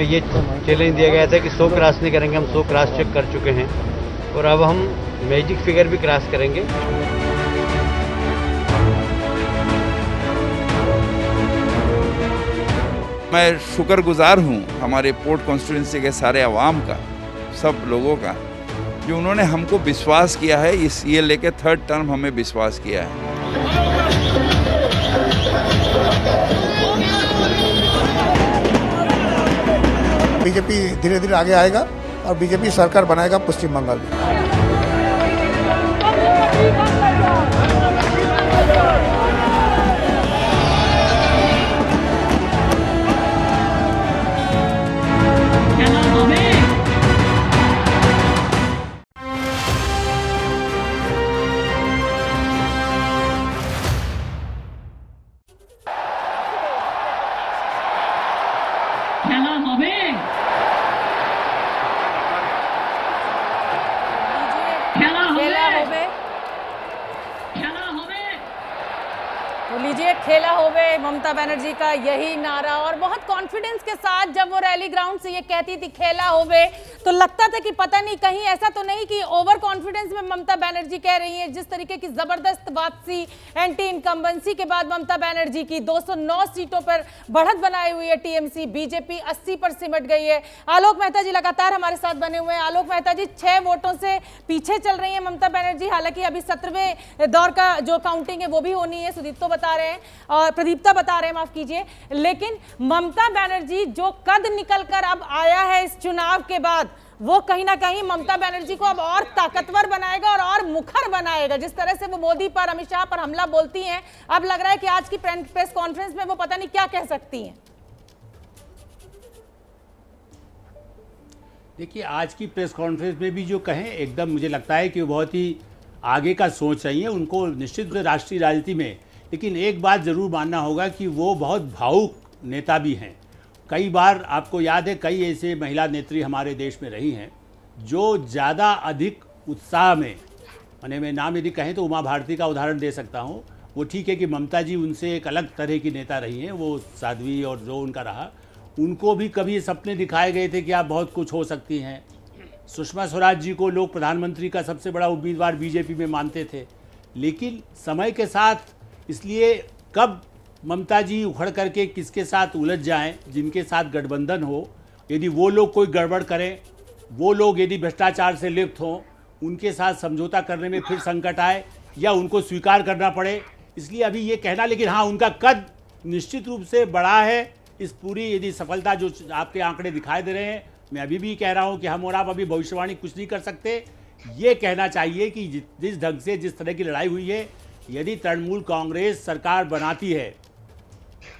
ये चैलेंज दिया गया था कि 100 क्रॉस नहीं करेंगे, हम 100 क्रॉस चेक कर चुके हैं और अब हम मैजिक फिगर भी क्रॉस करेंगे। मैं शुक्रगुजार हूँ हमारे पोर्ट कॉन्स्टिट्यूंसी के सारे अवाम का, सब लोगों का, जो उन्होंने हमको विश्वास किया है। इस ये लेके 3rd टर्म हमें विश्वास किया है। बीजेपी धीरे धीरे आगे आएगा और बीजेपी सरकार बनाएगा पश्चिम बंगाल में। लीजिए खेला होवे ममता बनर्जी का यही नारा, और बहुत कॉन्फिडेंस के साथ जब वो रैली ग्राउंड से ये कहती थी खेला होवे, तो लगता था कि पता नहीं कहीं ऐसा तो नहीं कि ओवर कॉन्फिडेंस में ममता बनर्जी कह रही है। जिस तरीके की जबरदस्त वापसी एंटी इनकम्बेंसी के बाद ममता बनर्जी की 209 सीटों पर बढ़त बनाई हुई है टीएमसी, बीजेपी 80 पर सिमट गई है। आलोक मेहता जी लगातार हमारे साथ बने हुए हैं। आलोक मेहता जी, 6 वोटों से पीछे चल रही है ममता बनर्जी। हालांकि अभी 17वें दौर का जो काउंटिंग है वो भी होनी है, सुदीप तो बता रहे हैं और प्रदीप्ता बता रहे हैं, माफ कीजिए। लेकिन ममता बनर्जी जो कद निकल कर अब आया है इस चुनाव के बाद, वो कहीं ना कहीं ममता बनर्जी को अब और ताकतवर बनाएगा और मुखर बनाएगा। जिस तरह से वो मोदी पर, अमित शाह पर हमला बोलती हैं, अब लग रहा है कि आज की प्रेस कॉन्फ्रेंस में वो पता नहीं क्या कह सकती हैं। देखिए, आज की प्रेस कॉन्फ्रेंस में भी जो कहें, एकदम मुझे लगता है कि वो बहुत ही आगे का सोच रही है। उनको निश्चित रूप से राष्ट्रीय राजनीति में, लेकिन एक बात ज़रूर मानना होगा कि वो बहुत भावुक नेता भी हैं। कई बार आपको याद है, कई ऐसे महिला नेत्री हमारे देश में रही हैं जो ज़्यादा अधिक उत्साह में, माने मैं नाम यदि कहें तो उमा भारती का उदाहरण दे सकता हूँ। वो ठीक है कि ममता जी उनसे एक अलग तरह की नेता रही हैं, वो साध्वी और जो उनका रहा, उनको भी कभी सपने दिखाए गए थे कि आप बहुत कुछ हो सकती हैं। सुषमा स्वराज जी को लोग प्रधानमंत्री का सबसे बड़ा उम्मीदवार बीजेपी में मानते थे, लेकिन समय के साथ, इसलिए कब ममता जी उखड़ करके किसके साथ उलझ जाएं, जिनके साथ गठबंधन हो, यदि वो लोग कोई गड़बड़ करें, वो लोग यदि भ्रष्टाचार से लिप्त हों, उनके साथ समझौता करने में फिर संकट आए या उनको स्वीकार करना पड़े, इसलिए अभी ये कहना। लेकिन हाँ, उनका कद निश्चित रूप से बड़ा है। इस पूरी यदि सफलता जो आपके आंकड़े दिखाई दे रहे हैं, मैं अभी भी कह रहा हूँ कि हम और आप अभी भविष्यवाणी कुछ नहीं कर सकते। ये कहना चाहिए कि जिस ढंग से, जिस तरह की लड़ाई हुई है, यदि तृणमूल कांग्रेस सरकार बनाती है,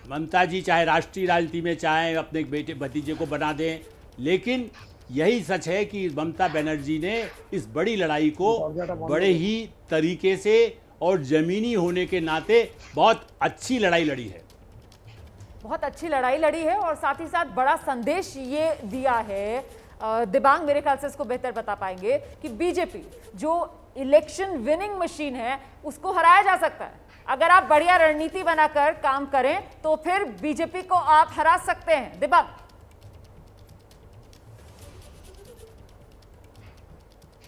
ममता जी चाहे राष्ट्रीय राजनीति में चाहे अपने बेटे भतीजे को बना दें, लेकिन यही सच है कि ममता बनर्जी ने इस बड़ी लड़ाई को बड़े ही तरीके से और ज़मीनी होने के नाते बहुत अच्छी लड़ाई लड़ी है। बहुत अच्छी लड़ाई लड़ी है और साथ ही साथ बड़ा संदेश ये दिया है। दिबांग मेरे ख्याल से इसको बेहतर बता पाएंगे कि बीजेपी जो इलेक्शन विनिंग मशीन है, उसको हराया जा सकता है। अगर आप बढ़िया रणनीति बनाकर काम करें तो फिर बीजेपी को आप हरा सकते हैं। दिबांग,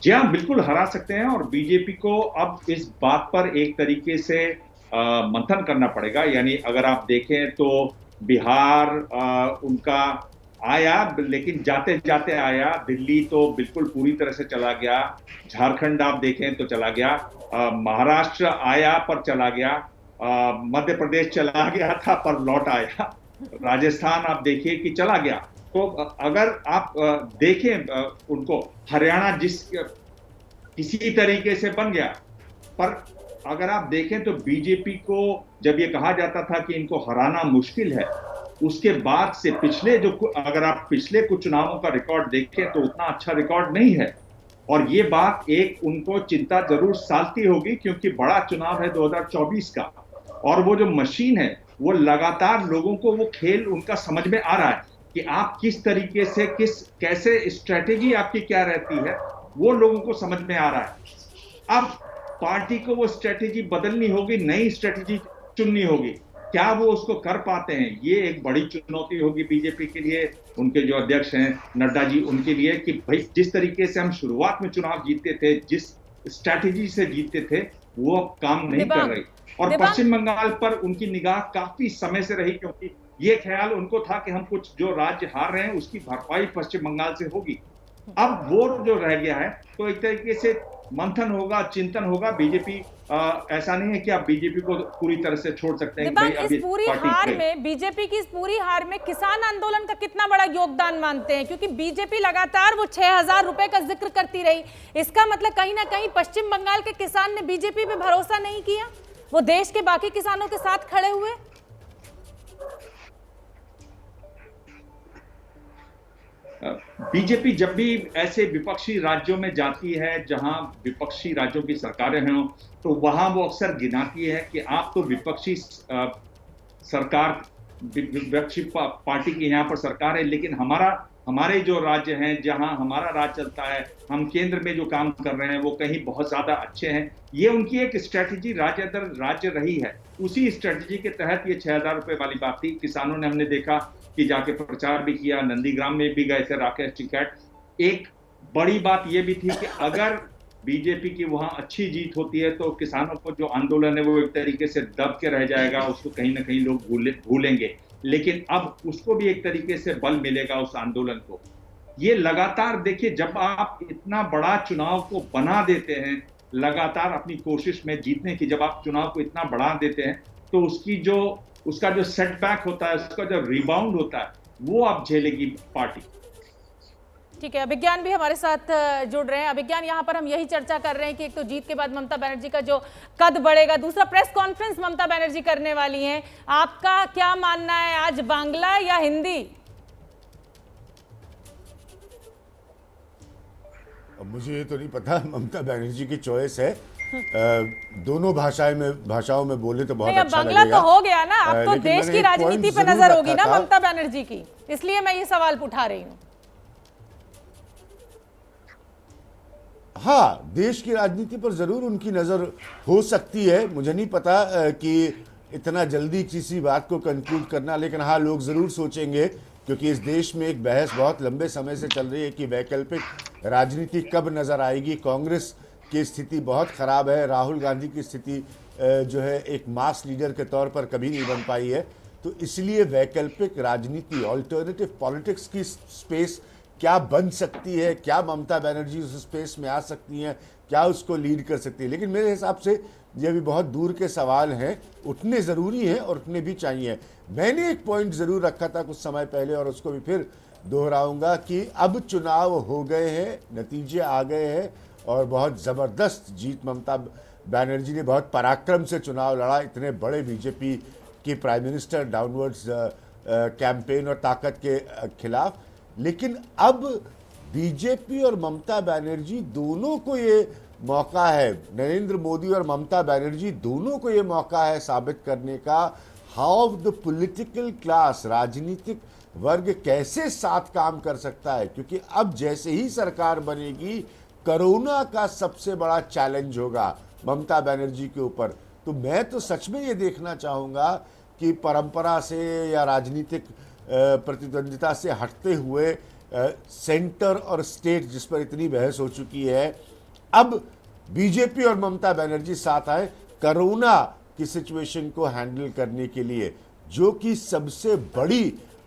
जी हाँ, बिल्कुल हरा सकते हैं। और बीजेपी को अब इस बात पर एक तरीके से मंथन करना पड़ेगा। यानी अगर आप देखें तो बिहार उनका आया, लेकिन जाते जाते आया। दिल्ली तो बिल्कुल पूरी तरह से चला गया। झारखंड आप देखें तो चला गया। महाराष्ट्र आया पर चला गया। मध्य प्रदेश चला गया था पर लौट आया। राजस्थान आप देखिए कि चला गया। तो अगर आप देखें उनको, हरियाणा किसी तरीके से बन गया, पर अगर आप देखें तो बीजेपी को जब ये कहा जाता था कि इनको हराना मुश्किल है, उसके बाद से अगर आप पिछले कुछ चुनावों का रिकॉर्ड देखें तो उतना अच्छा रिकॉर्ड नहीं है। और ये बात एक उनको चिंता जरूर सालती होगी, क्योंकि बड़ा चुनाव है 2024 का, और वो जो मशीन है वो लगातार लोगों को वो खेल उनका समझ में आ रहा है कि आप किस तरीके से, कैसे स्ट्रेटेजी आपकी क्या रहती है, वो लोगों को समझ में आ रहा है। अब पार्टी को वो स्ट्रेटेजी बदलनी होगी, नई स्ट्रेटेजी चुननी होगी। क्या वो उसको कर पाते हैं, ये एक बड़ी चुनौती होगी बीजेपी के लिए, उनके जो अध्यक्ष हैं नड्डा जी उनके लिए, कि भाई जिस तरीके से हम शुरुआत में चुनाव जीतते थे, जिस स्ट्रैटेजी से जीतते थे, वो अब काम नहीं कर रही। और पश्चिम बंगाल पर उनकी निगाह काफी समय से रही, क्योंकि ये ख्याल उनको था कि हम कुछ जो राज्य हार रहे हैं उसकी भरपाई पश्चिम बंगाल से होगी। अब वो जो रह गया है, तो एक तरीके से मंथन होगा, चिंतन होगा। बीजेपी ऐसा नहीं है कि आप बीजेपी को पूरी तरह से छोड़ सकते हैं। इस पूरी हार में, बीजेपी की इस पूरी हार में किसान आंदोलन का कितना बड़ा योगदान मानते हैं? क्योंकि बीजेपी लगातार वो 6,000 रुपए का जिक्र करती रही, इसका मतलब कहीं ना कहीं पश्चिम बंगाल के किसान ने बीजेपी पे भरोसा नहीं किया, वो देश के बाकी किसानों के साथ खड़े हुए। बीजेपी जब भी ऐसे विपक्षी राज्यों में जाती है जहां विपक्षी राज्यों की सरकारें हैं, तो वहां वो अक्सर गिनाती है कि आप तो विपक्षी सरकार, विपक्षी पार्टी की यहाँ पर सरकार है, लेकिन हमारे जो राज्य हैं जहां हमारा राज चलता है, हम केंद्र में जो काम कर रहे हैं वो कहीं बहुत ज्यादा अच्छे हैं। ये उनकी एक स्ट्रेटेजी राज्य दर राज्य रही है। उसी स्ट्रेटेजी के तहत ये 6,000 रुपए वाली बात थी। किसानों ने, हमने देखा कि जाके प्रचार भी किया, नंदीग्राम में भी गए थे राकेश टिकैत। एक बड़ी बात ये भी थी कि अगर बीजेपी की वहां अच्छी जीत होती है तो किसानों को जो आंदोलन है वो एक तरीके से दब के रह जाएगा, उसको कहीं ना कहीं लोग भूलेंगे। लेकिन अब उसको भी एक तरीके से बल मिलेगा उस आंदोलन को। ये लगातार देखिए, जब आप इतना बड़ा चुनाव को बना देते हैं, लगातार अपनी कोशिश में जीतने की, जब आप चुनाव को इतना बढ़ा देते हैं, तो उसका जो सेटबैक होता है, उसका जो रिबाउंड होता है, वो आप झेलेगी पार्टी। ठीक है, अभिज्ञान भी हमारे साथ जुड़ रहे हैं। अभिज्ञान, यहाँ पर हम यही चर्चा कर रहे हैं कि एक तो जीत के बाद ममता बनर्जी का जो कद बढ़ेगा, दूसरा प्रेस कॉन्फ्रेंस ममता बनर्जी करने वाली हैं। आपका क्या मानना है, आज बांग्ला या हिंदी? मुझे ये तो नहीं पता, ममता बनर्जी की चॉइस है। दोनों भाषाओं में बोले तो बहुत अच्छा बांग्ला लगेगा। तो हो गया ना, अब तो देश की राजनीति पे नजर होगी ना ममता बनर्जी की, इसलिए मैं ये सवाल उठा रही हूँ। हाँ, देश की राजनीति पर जरूर उनकी नजर हो सकती है। मुझे नहीं पता कि इतना जल्दी किसी बात को कंक्लूड करना, लेकिन हाँ, लोग जरूर सोचेंगे, क्योंकि इस देश में एक बहस बहुत लंबे समय से चल रही है कि वैकल्पिक राजनीति कब नजर आएगी। कांग्रेस की स्थिति बहुत खराब है, राहुल गांधी की स्थिति जो है एक मास लीडर के तौर पर कभी नहीं बन पाई है। तो इसलिए वैकल्पिक राजनीति, ऑल्टरनेटिव पॉलिटिक्स की स्पेस क्या बन सकती है, क्या ममता बनर्जी उस स्पेस में आ सकती हैं, क्या उसको लीड कर सकती है। लेकिन मेरे हिसाब से ये भी बहुत दूर के सवाल हैं, उतने ज़रूरी हैं और उतने भी चाहिए। मैंने एक पॉइंट ज़रूर रखा था कुछ समय पहले और उसको भी फिर दोहराऊंगा कि अब चुनाव हो गए हैं, नतीजे आ गए हैं और बहुत ज़बरदस्त जीत ममता बनर्जी ने बहुत पराक्रम से चुनाव लड़ा, इतने बड़े बीजेपी की प्राइम मिनिस्टर डाउनवर्ड्स कैंपेन और ताकत के खिलाफ। लेकिन अब बीजेपी और ममता बनर्जी दोनों को ये मौका है, नरेंद्र मोदी और ममता बनर्जी दोनों को ये मौका है साबित करने का हाउ द पॉलिटिकल क्लास, राजनीतिक वर्ग कैसे साथ काम कर सकता है। क्योंकि अब जैसे ही सरकार बनेगी, कोरोना का सबसे बड़ा चैलेंज होगा ममता बनर्जी के ऊपर। तो मैं तो सच में ये देखना चाहूँगा कि परंपरा से या राजनीतिक प्रतिद्वंदिता से हटते हुए सेंटर और स्टेट, जिस पर इतनी बहस हो चुकी है, अब बीजेपी और ममता बनर्जी साथ आए कोरोना की सिचुएशन को हैंडल करने के लिए, जो कि सबसे बड़ी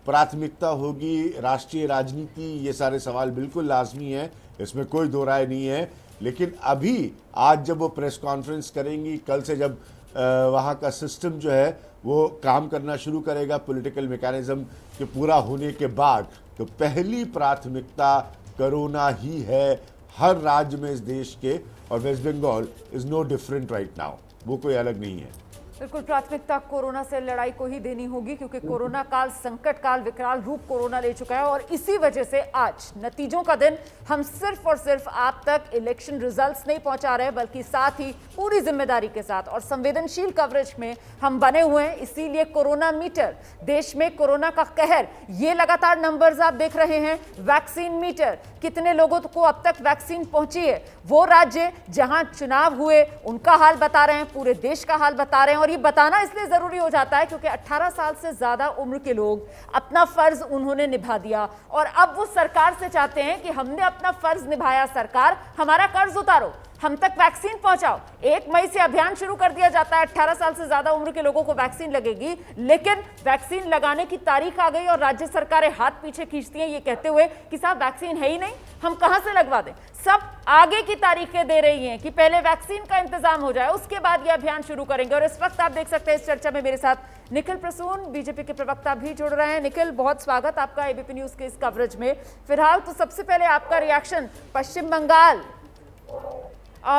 प्राथमिकता होगी। राष्ट्रीय राजनीति, ये सारे सवाल बिल्कुल लाजमी हैं, इसमें कोई दो राय नहीं है। लेकिन अभी आज जब वो प्रेस कॉन्फ्रेंस करेंगी, कल से जब वहाँ का सिस्टम जो है वो काम करना शुरू करेगा पॉलिटिकल मैकेनिज्म के पूरा होने के बाद, तो पहली प्राथमिकता कोरोना ही है हर राज्य में इस देश के, और West Bengal is no different right now, वो कोई अलग नहीं है। बिल्कुल, प्राथमिकता कोरोना से लड़ाई को ही देनी होगी, क्योंकि कोरोना काल संकट काल विकराल रूप कोरोना ले चुका है। और इसी वजह से आज नतीजों का दिन हम सिर्फ और सिर्फ आप तक इलेक्शन रिजल्ट्स नहीं पहुंचा रहे, बल्कि साथ ही पूरी जिम्मेदारी के साथ और संवेदनशील कवरेज में हम बने हुए हैं। इसीलिए कोरोना मीटर, देश में कोरोना का कहर, ये लगातार नंबर्स आप देख रहे हैं। वैक्सीन मीटर, कितने लोगों को अब तक वैक्सीन पहुंची है, वो राज्य जहां चुनाव हुए उनका हाल बता रहे हैं, पूरे देश का हाल बता रहे हैं। और ये बताना इसलिए जरूरी हो जाता है क्योंकि 18 साल से ज्यादा उम्र के लोग अपना फर्ज उन्होंने निभा दिया और अब वो सरकार से चाहते हैं कि हमने अपना फर्ज निभाया, सरकार हमारा कर्ज उतारो, हम तक वैक्सीन पहुंचाओ। 1 मई से अभियान शुरू कर दिया जाता है, 18 साल से ज्यादा उम्र के लोगों को वैक्सीन लगेगी, लेकिन वैक्सीन लगाने की तारीख आ गई और राज्य सरकारें हाथ पीछे खींचती हैं ये कहते हुए कि साहब वैक्सीन है ही नहीं, हम कहां से लगवा दें। सब आगे की तारीखें दे रही हैं कि पहले वैक्सीन का इंतजाम हो जाए, उसके बाद ये अभियान शुरू करेंगे। और इस वक्त आप देख सकते हैं इस चर्चा में मेरे साथ निखिल प्रसून बीजेपी के प्रवक्ता भी जुड़ रहे हैं। निखिल, बहुत स्वागत आपका एबीपी न्यूज के इस कवरेज में। फिलहाल तो सबसे पहले आपका रिएक्शन पश्चिम बंगाल,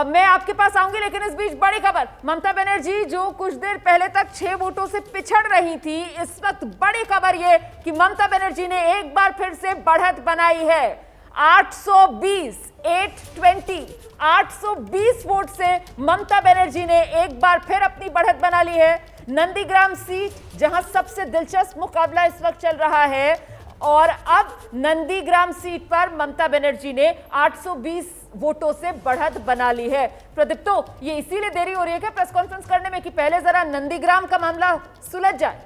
मैं आपके पास आऊंगी, लेकिन इस बीच बड़ी खबर, ममता बनर्जी जो कुछ देर पहले तक 6 वोटों से पिछड़ रही थी, इस वक्त बड़ी खबर यह कि ममता बनर्जी ने एक बार फिर से बढ़त बनाई है। 820 वोट से ममता बनर्जी ने एक बार फिर अपनी बढ़त बना ली है। नंदीग्राम सीट जहां सबसे दिलचस्प मुकाबला इस वक्त चल रहा है और अब नंदीग्राम सीट पर ममता बनर्जी ने 820 वोटों से बढ़त बना ली है। प्रदीप्तो, ये इसीलिए देरी हो रही है क्या प्रेस कॉन्फ्रेंस करने में कि पहले जरा नंदीग्राम का मामला सुलझ जाए?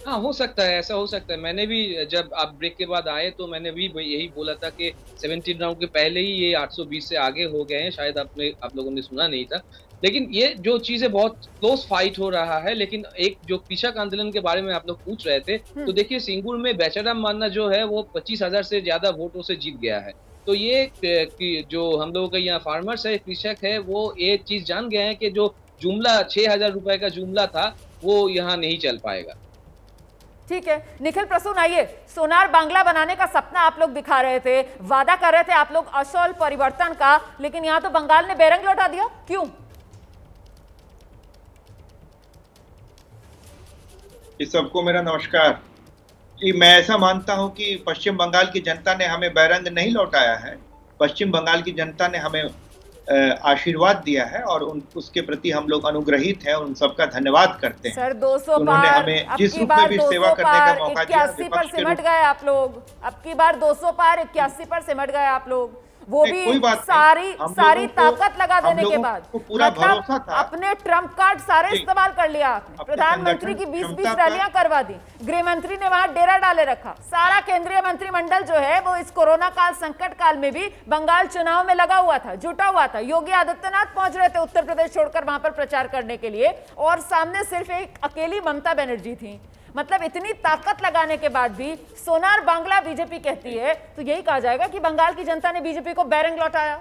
हाँ, हो सकता है, ऐसा हो सकता है। मैंने भी जब आप ब्रेक के बाद आए तो मैंने भी यही बोला था कि 17 राउंड के पहले ही ये 820 से आगे हो गए हैं। शायद आप लोगों ने सुना नहीं था, लेकिन ये जो चीजें बहुत क्लोज फाइट हो रहा है। लेकिन एक जो कृषक आंदोलन के बारे में आप लोग पूछ रहे थे, तो देखिए सिंगुर में बेचाराम मान्ना जो है वो 25,000 से ज्यादा वोटों से जीत गया है। तो ये जो हम लोगों का यहाँ फार्मर्स है, कृषक है, वो ये चीज जान गए हैं कि जो जुमला 6,000 रुपए का जुमला था वो यहाँ नहीं चल पाएगा। ठीक है निखिल प्रसून, आइए, सोनार बांग्ला बनाने का सपना आप लोग दिखा रहे थे, वादा कर रहे थे आप लोग असौल परिवर्तन का, लेकिन यहां तो बंगाल ने बेरंग लौटा दिया, क्यों? इस सबको मेरा नमस्कार कि मैं ऐसा मानता हूं कि पश्चिम बंगाल की जनता ने हमें बैरंग नहीं लौटाया है। पश्चिम बंगाल की जनता ने हमें आशीर्वाद दिया है और उसके प्रति हम लोग अनुग्रहित हैं, उन सबका धन्यवाद करते हैं। सर 200 उन्होंने हमें जिस रूप में भी सेवा करने का मौका दिया, 81 पर सिमट गए आप लोग, अब की बार 200 पार 81 पर सिमट गए आप लोग, वो भी सारी ताकत लगा देने के बाद। पूरा भरोसा था, अपने ट्रम्प कार्ड सारे इस्तेमाल कर लिया आपने, प्रधानमंत्री की 20-20 रैलियां करवा दी, गृह मंत्री ने वहां डेरा डाले रखा, सारा केंद्रीय मंत्रिमंडल जो है वो इस कोरोना काल संकट काल में भी बंगाल चुनाव में लगा हुआ था, जुटा हुआ था। योगी आदित्यनाथ पहुंच रहे थे उत्तर प्रदेश छोड़कर वहां पर प्रचार करने के लिए और सामने सिर्फ एक अकेली ममता बनर्जी थी। मतलब इतनी ताकत लगाने के बाद भी सोनार बांग्ला बीजेपी कहती है, तो यही कहा जाएगा कि बंगाल की जनता ने बीजेपी को बैरंग लौटाया।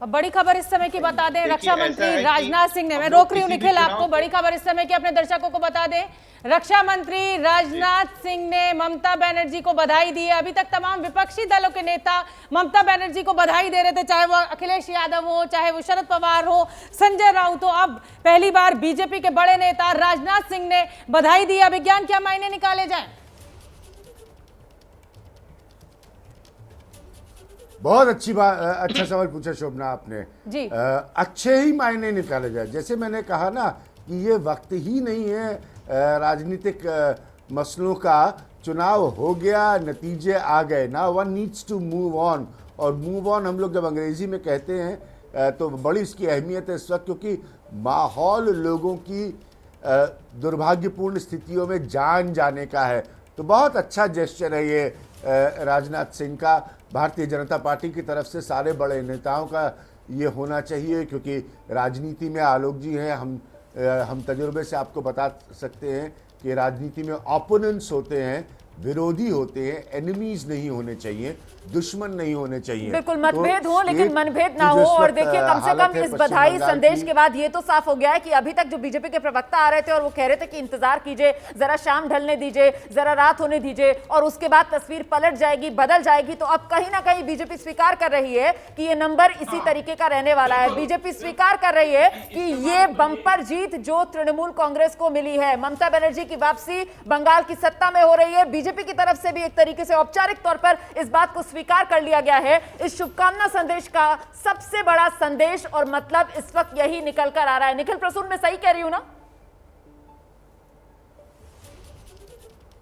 अब बड़ी खबर इस समय की बता दें, रक्षा मंत्री राजनाथ सिंह ने, मैं रोक रही हूं निखिल आपको, बड़ी खबर इस समय की अपने दर्शकों को बता दें, रक्षा मंत्री राजनाथ सिंह ने ममता बनर्जी को बधाई दी है। अभी तक तमाम विपक्षी दलों के नेता ममता बनर्जी को बधाई दे रहे थे, चाहे वो अखिलेश यादव हो, चाहे वो शरद पवार हो, संजय राउत हो। अब पहली बार बीजेपी के बड़े नेता राजनाथ सिंह ने बधाई दी है। विज्ञान क्या मायने निकाले जाए? बहुत अच्छी बात, अच्छा सवाल पूछा शोभना आपने जी। अच्छे ही मायने निकाले जाए। जैसे मैंने कहा ना कि ये वक्त ही नहीं है राजनीतिक मसलों का, चुनाव हो गया, नतीजे आ गए, ना one needs to move on. और मूव ऑन हम लोग जब अंग्रेजी में कहते हैं तो बड़ी इसकी अहमियत है इस वक्त, क्योंकि माहौल लोगों की दुर्भाग्यपूर्ण स्थितियों में जान जाने का है। तो बहुत अच्छा जेस्चर है ये राजनाथ सिंह का। भारतीय जनता पार्टी की तरफ से सारे बड़े नेताओं का ये होना चाहिए, क्योंकि राजनीति में आलोक जी हैं, हम तजुर्बे से आपको बता सकते हैं कि राजनीति में ओपोनेंट्स होते हैं, विरोधी होते हैं, एनिमीज नहीं होने चाहिए, दुश्मन नहीं होने चाहिए। बिल्कुल मतभेद हो लेकिन मनभेद ना हो। और देखिए कम से कम इस बधाई संदेश के बाद ये तो साफ हो गया है कि अभी तक जो बीजेपी के प्रवक्ता आ रहे थे और वो कह रहे थे कि इंतजार कीजिए, जरा शाम ढलने दीजिए, जरा रात होने दीजिए और उसके बाद तस्वीर पलट जाएगी, बदल जाएगी। तो अब कहीं ना कहीं बीजेपी स्वीकार कर रही है कि ये नंबर इसी तरीके का रहने वाला है। बीजेपी स्वीकार कर रही है कि ये बंपर जीत जो तृणमूल कांग्रेस को मिली है, ममता बनर्जी की वापसी बंगाल की सत्ता में हो रही है, बीजेपी की तरफ से भी एक तरीके से औपचारिक तौर पर इस बात को स्वीकार कर लिया गया है। इस शुभकामना संदेश का सबसे बड़ा संदेश और मतलब इस वक्त यही निकल कर आ रहा है। निखिल प्रसून, मैं सही कह रही हूं ना?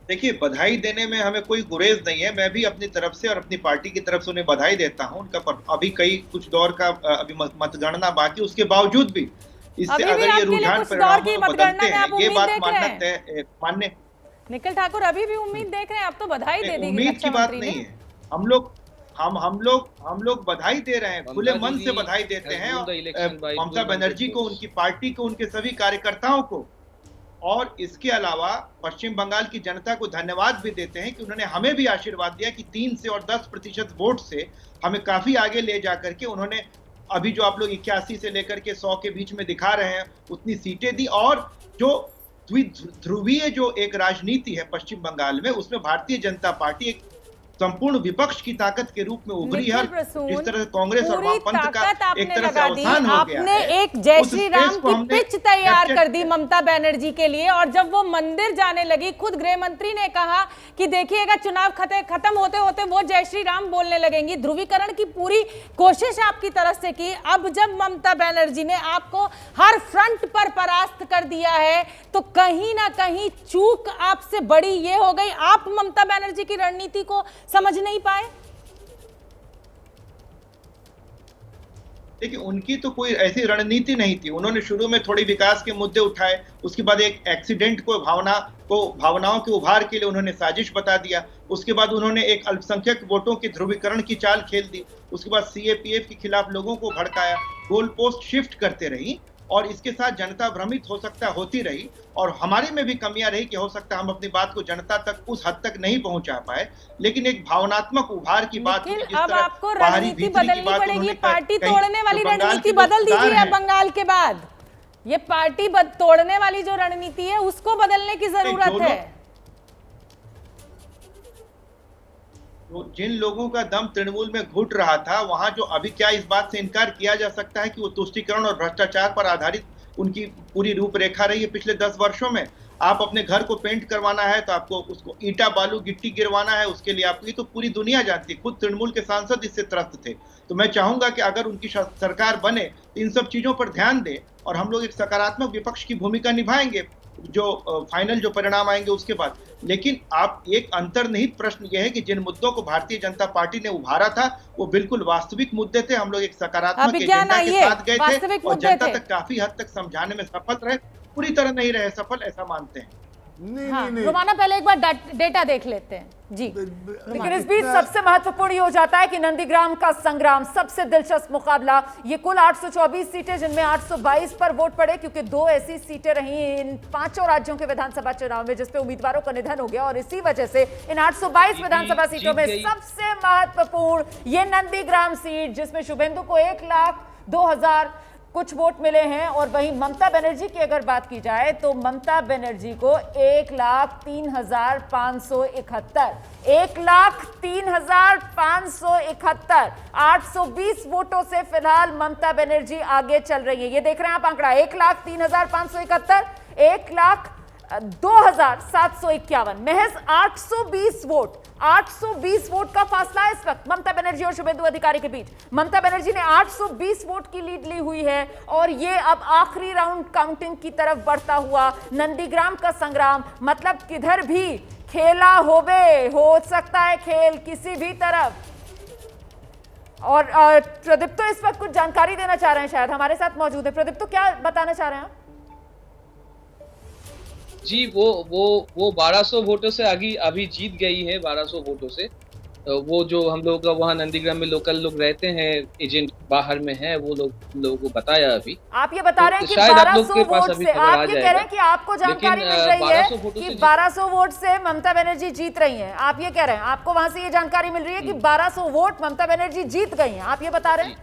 देखिए, बधाई देने में हमें कोई गुरेज नहीं है। मैं भी अपनी तरफ से और अपनी पार्टी की तरफ से उन्हें बधाई देता हूं। उनका अभी कुछ दौर का अभी मतगणना बाकी, उसके बावजूद भी इससे अगर ये रुझान परिणामों में बदलते हैं, ये बात मानने निखिल ठाकुर अभी भी उम्मीद देख रहे हैं, आप तो बधाई दे दी। उम्मीद की बात नहीं है। हम लोग बधाई दे रहे हैं, खुले मन से बधाई देते हैं ममता बनर्जी को, उनकी पार्टी को, उनके सभी कार्यकर्ताओं को, और इसके अलावा पश्चिम बंगाल की जनता को धन्यवाद भी देते हैं कि उन्होंने हमें भी आशीर्वाद दिया कि 3 से और 10% वोट से हमें काफी आगे ले जाकर के उन्होंने अभी जो आप लोग 81 से लेकर के 100 के बीच में दिखा रहे हैं उतनी सीटें दी। और जो ध्रुवीय जो एक राजनीति है पश्चिम बंगाल में, उसमें भारतीय जनता पार्टी एक संपूर्ण विपक्ष की ताकत के रूप में उभरी है। जिस तरह से कांग्रेस और वामपंथ का एक तरह से अवसान हो गया आपने है, एक जय श्री राम की पिच तैयार कर दी ममता बनर्जी के लिए, और जब वो मंदिर जाने लगी, खुद गृह मंत्री ने कहा कि देखिएगा चुनाव खत्म होते होते वो जय श्री राम बोलने लगेंगी। ध्रुवीकरण की पूरी कोशिश आपकी तरफ से की। अब जब ममता बनर्जी ने आपको हर फ्रंट पर परास्त कर दिया है, तो कहीं ना कहीं चूक आपसे बड़ी ये हो गई, आप ममता बनर्जी की रणनीति को समझ नहीं पाए। देखिए, उनकी तो कोई ऐसी रणनीति नहीं थी। उन्होंने शुरू में थोड़ी विकास के मुद्दे उठाए, उसके बाद एक एक्सीडेंट को भावनाओं के उभार के लिए उन्होंने साजिश बता दिया। उसके बाद उन्होंने एक अल्पसंख्यक वोटों की ध्रुवीकरण की चाल खेल दी। उसके बाद सीएपीएफ के खिलाफ लोगों को भड़काया, गोल पोस्ट शिफ्ट करते रही, और इसके साथ जनता भ्रमित होती रही, और हमारे में भी कमियां रही कि हो सकता है हम अपनी बात को जनता तक उस हद तक नहीं पहुंचा पाए। लेकिन एक भावनात्मक उभार की बात, अब आपको रणनीति बदलनी पड़ेगी। पार्टी तोड़ने वाली रणनीति बदल दीजिए अब बंगाल के बाद। ये पार्टी तोड़ने वाली जो रणनीति है उसको बदलने की जरूरत है। तो जिन लोगों का दम तृणमूल में घुट रहा था, वहां जो अभी क्या इस बात से इनकार किया जा सकता है कि वो तुष्टीकरण और भ्रष्टाचार पर आधारित उनकी पूरी रूपरेखा रही है पिछले 10 वर्षों में। आप अपने घर को पेंट करवाना है तो आपको उसको ईंटा बालू गिट्टी गिरवाना है, उसके लिए आपको, ये तो पूरी दुनिया जानती है। खुद तृणमूल के सांसद इससे त्रस्त थे। तो मैं चाहूंगा कि अगर उनकी सरकार बने तो इन सब चीजों पर ध्यान दे, और हम लोग एक सकारात्मक विपक्ष की भूमिका निभाएंगे जो फाइनल जो परिणाम आएंगे उसके बाद। लेकिन आप एक अंतर्निहित प्रश्न यह है कि जिन मुद्दों को भारतीय जनता पार्टी ने उभारा था वो बिल्कुल वास्तविक मुद्दे थे। हम लोग एक सकारात्मक एजेंडा के साथ गए थे और जनता तक काफी हद तक समझाने में सफल रहे। पूरी तरह नहीं रहे सफल, ऐसा मानते हैं। नहीं। रोमाना, पहले एक बार डेटा देख लेते हैं जी। लेकिन इस बीच सबसे महत्वपूर्ण ये हो जाता है कि नंदीग्राम का संग्राम, सबसे दिलचस्प मुकाबला, ये कुल 824 सीटें जिनमें 822 पर वोट पड़े, क्योंकि 2 ऐसी सीटें रही इन 5 राज्यों के विधानसभा चुनाव में जिसपे उम्मीदवारों का निधन हो गया, और इसी वजह से इन 822 विधानसभा सीटों में सबसे महत्वपूर्ण ये नंदीग्राम सीट, जिसमें शुभेंदु को 1,02,000 कुछ वोट मिले हैं। और वहीं ममता बनर्जी की अगर बात की जाए तो ममता बनर्जी को 1,03,571 1,03,571 820 वोटों से फिलहाल ममता बनर्जी आगे चल रही है। ये देख रहे हैं आप आंकड़ा, 1,03,571 1,02,751, महज 820 वोट का फासला है इस वक्त ममता बनर्जी और शुभेंदु अधिकारी के बीच। ममता बनर्जी ने 820 वोट की लीड ली हुई है, और ये अब आखिरी राउंड काउंटिंग की तरफ बढ़ता हुआ नंदीग्राम का संग्राम, मतलब किधर भी खेला हो सकता है खेल किसी भी तरफ। और प्रदीप तो इस वक्त कुछ जानकारी देना चाह रहे हैं, शायद हमारे साथ मौजूद है। प्रदीप, तो क्या बताना चाह रहे हैं आप? जी, वो 1200 वोटों से अभी जीत गई है। 1200 वोटों से वो जो हम लोग का वहाँ नंदीग्राम में लोकल लोग रहते हैं, एजेंट बाहर में है, वो लोगों को बताया अभी। आप ये बता रहे हैं कि 1200 वोट से, आप ये कह रहे हैं कि आपको जानकारी मिल रही है कि 1200 वोट से ममता बनर्जी जीत रही हैं। आप ये कह रहे हैं, आपको वहां से ये जानकारी मिल रही है कि 1200 वोट ममता बनर्जी जीत गई हैं, आप ये बता रहे हैं?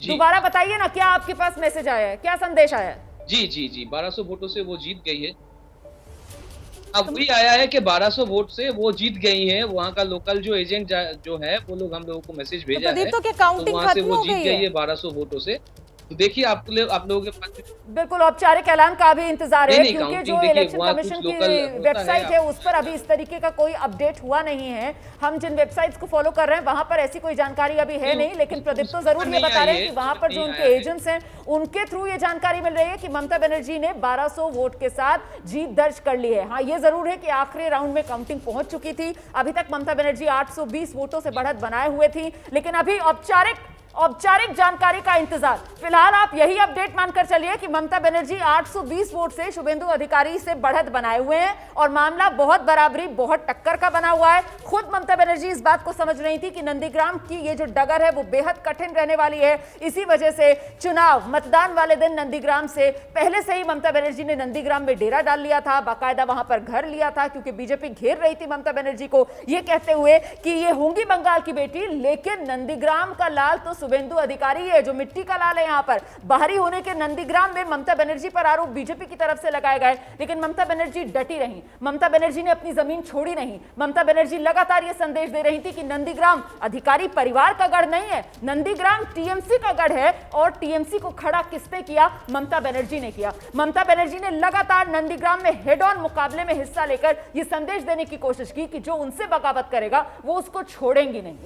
दोबारा बताइए ना, क्या आपके पास मैसेज आया है, क्या संदेश आया है? जी 1200 वोटों से वो जीत गई है। अब भी आया है कि 1200 वोट से वो जीत गई है। वहाँ का लोकल जो एजेंट जो है वो लोग हम लोगों को मैसेज भेजा है, तो वहाँ से वो जीत गई है 1200 वोटों से। देखिए आप लोगों के पास बिल्कुल औपचारिक ऐलान का भी इंतजार है, नहीं, क्योंकि काउंटिंग जो देखिए, इलेक्शन वहाँ कमीशन कुछ की लोकल होता वेबसाइट है उस पर अभी इस तरीके का कोई अपडेट हुआ नहीं है। हम जिन वेबसाइट्स को फॉलो कर रहे हैं वहां पर ऐसी कोई जानकारी अभी है नहीं, लेकिन प्रदीप तो जरूर ये बता रहे हैं कि वहां पर जो उनके एजेंट्स हैं उनके थ्रू ये जानकारी मिल रही है कि ममता बनर्जी ने 1200 वोट के साथ जीत दर्ज कर ली है। हाँ, ये जरूर है कि आखिरी राउंड में काउंटिंग पहुंच चुकी थी। अभी तक ममता बनर्जी 820 वोटों से बढ़त बनाए हुए थी, लेकिन अभी औपचारिक जानकारी का इंतजार। फिलहाल आप यही अपडेट मानकर चलिए कि ममता बनर्जी 820 वोट से शुभेंदु अधिकारी से बढ़त बनाए हुए हैं और मामला बहुत बराबरी, बहुत टक्कर का बना हुआ है। खुद ममता बनर्जी इस बात को समझ रही थी कि नंदीग्राम की ये जो डगर है वो बेहद कठिन रहने वाली है। इसी वजह से चुनाव मतदान वाले दिन नंदीग्राम से पहले से ही ममता बनर्जी ने नंदीग्राम में डेरा डाल लिया था, बाकायदा वहां पर घर लिया था, क्योंकि बीजेपी घेर रही थी ममता बनर्जी को, ये कहते हुए कि ये होंगी बंगाल की बेटी, लेकिन नंदीग्राम का लाल तो शुभेंदु अधिकारी है, जो मिट्टी का लाल है। यहां पर बाहरी होने के नंदीग्राम में ममता बनर्जी पर आरोप बीजेपी की तरफ से लगाए गए, लेकिन ममता बनर्जी डटी रही। ममता बनर्जी ने अपनी जमीन छोड़ी नहीं। ममता बनर्जी लगातार यह संदेश दे रही थी कि नंदीग्राम अधिकारी परिवार का गढ़ नहीं है, नंदीग्राम टीएमसी का गढ़ है, और टीएमसी को खड़ा किसने किया? ममता बनर्जी ने किया। ममता बनर्जी ने लगातार नंदीग्राम में हेड ऑन मुकाबले में हिस्सा लेकर यह संदेश देने की कोशिश की कि जो उनसे बगावत करेगा वो उसको छोड़ेंगी नहीं,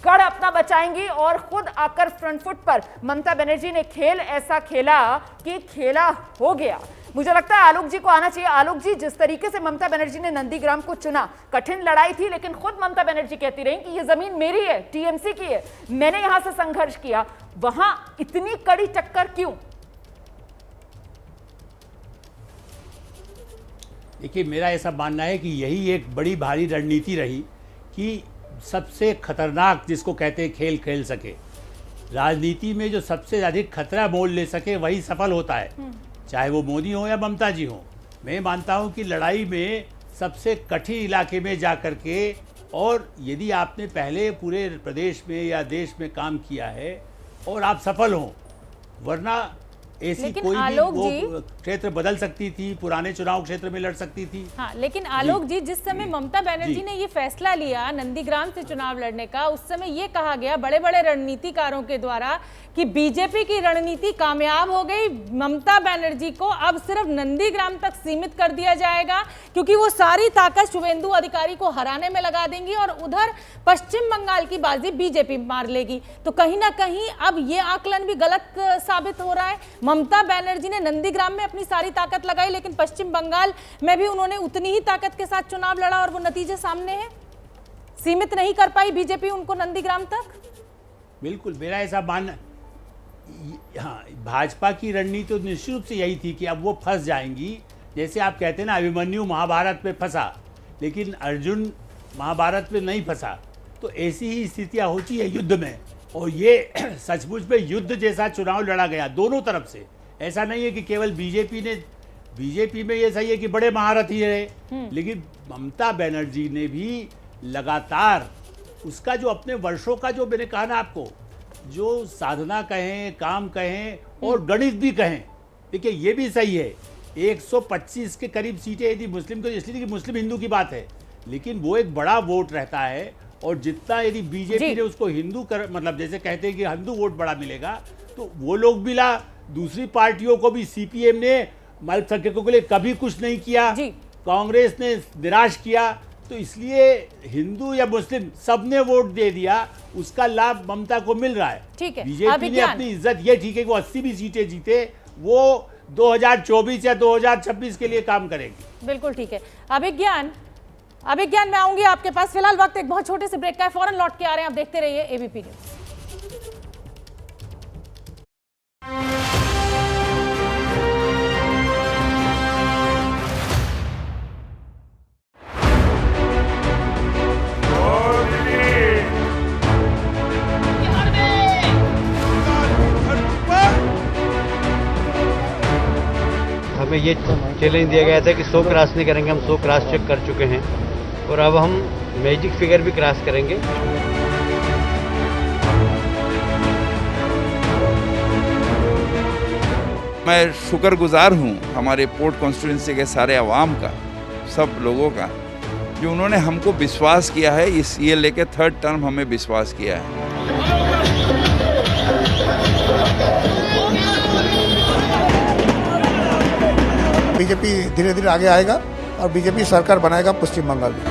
गढ़ अपना बचाएंगी। और खुद आकर फ्रंट फुट पर ममता बनर्जी ने खेल ऐसा खेला कि खेला हो गया। मुझे लगता है आलोक जी को आना चाहिए। आलोक जी, जिस तरीके से ममता बनर्जी ने नंदीग्राम को चुना, कठिन लड़ाई थी, लेकिन खुद ममता बनर्जी कहती रही कि ये जमीन मेरी है, टीएमसी की है, मैंने यहां से संघर्ष किया। वहां इतनी कड़ी टक्कर क्यों? देखिए, मेरा ऐसा मानना है कि यही एक बड़ी भारी रणनीति रही कि सबसे खतरनाक, जिसको कहते हैं खेल खेल सके, राजनीति में जो सबसे अधिक खतरा मोल ले सके वही सफल होता है, चाहे वो मोदी हो या ममता जी हो। मैं मानता हूं कि लड़ाई में सबसे कठिन इलाके में जा कर के, और यदि आपने पहले पूरे प्रदेश में या देश में काम किया है और आप सफल हों, वरना ऐसी कोई भी वो क्षेत्र बदल सकती थी, पुराने चुनाव क्षेत्र में लड़ सकती थी। हाँ, लेकिन आलोक जी, जिस समय ममता बनर्जी ने ये फैसला लिया नंदीग्राम से चुनाव लड़ने का, उस समय ये कहा गया बड़े बड़े रणनीतिकारों के द्वारा कि बीजेपी की रणनीति कामयाब हो गई, ममता बनर्जी को अब सिर्फ नंदीग्राम तक सीमित कर दिया जाएगा, क्योंकि वो सारी ताकत शुभेंदु अधिकारी को हराने में लगा देंगी और उधर पश्चिम बंगाल की बाजी बीजेपी मार लेगी। तो कहीं ना कहीं अब ये आकलन भी गलत साबित हो रहा है। ममता बनर्जी ने नंदीग्राम में अपनी सारी ताकत लगाई, लेकिन पश्चिम बंगाल में भी उन्होंने उतनी ही ताकत के साथ चुनाव लड़ा और वो नतीजे सामने हैं। सीमित नहीं कर पाई बीजेपी उनको नंदीग्राम तक। बिल्कुल, मेरा ऐसा मानना, हाँ, भाजपा की रणनीति तो निश्चित रूप से यही थी कि अब वो फंस जाएंगी। जैसे आप कहते हैं ना, अभिमन्यु महाभारत में फंसा लेकिन अर्जुन महाभारत में नहीं फंसा, तो ऐसी ही स्थितियाँ होती है युद्ध में। और ये सचमुच में युद्ध जैसा चुनाव लड़ा गया दोनों तरफ से। ऐसा नहीं है कि केवल बीजेपी में ये सही है कि बड़े महारथी रहे, लेकिन ममता बनर्जी ने भी लगातार उसका जो अपने वर्षों का, जो मैंने कहा ना आपको, जो साधना कहें, काम कहें और गणित भी कहें, देखिए ये भी सही है। 125 के करीब सीटें यदि मुस्लिम को, इसलिए कि मुस्लिम हिंदू की बात है, लेकिन वो एक बड़ा वोट रहता है। और जितना यदि बीजेपी ने उसको हिंदू कर, मतलब जैसे कहते हैं कि हिंदू वोट बड़ा मिलेगा, तो वो लोग मिला। दूसरी पार्टियों को भी, सीपीएम ने अल्पसंख्यकों के लिए कभी कुछ नहीं किया, कांग्रेस ने निराश किया, तो इसलिए हिंदू या मुस्लिम सबने वोट दे दिया, उसका लाभ ममता को मिल रहा है। ठीक है, बीजेपी ने अपनी इज्जत, ये ठीक है कि वो 80 भी सीटें जीते, वो 2024 या 2026 के लिए काम करेंगे। बिल्कुल ठीक है। अभिज्ञान मैं आऊंगी आपके पास। फिलहाल वक्त एक बहुत छोटे से ब्रेक का है, फौरन लौट के आ रहे हैं। आप देखते रहिए एबीपी न्यूज। हमें ये चैलेंज दिया गया था कि 100 क्रॉस नहीं करेंगे, हम 100 क्रॉस चेक कर चुके हैं और अब हम मैजिक फिगर भी क्रॉस करेंगे। मैं शुक्रगुजार हूँ हमारे पोर्ट कॉन्स्टिट्यूंसी के सारे अवाम का, सब लोगों का, जो उन्होंने हमको विश्वास किया है। इस ये लेके 3rd टर्म हमें विश्वास किया है। बीजेपी धीरे धीरे आगे आएगा और बीजेपी सरकार बनाएगा पश्चिम बंगाल में।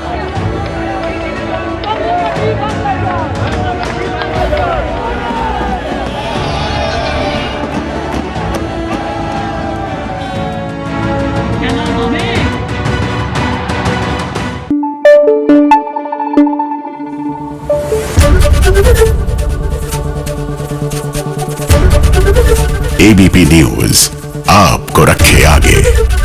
एबीपी न्यूज आपको रखे आगे।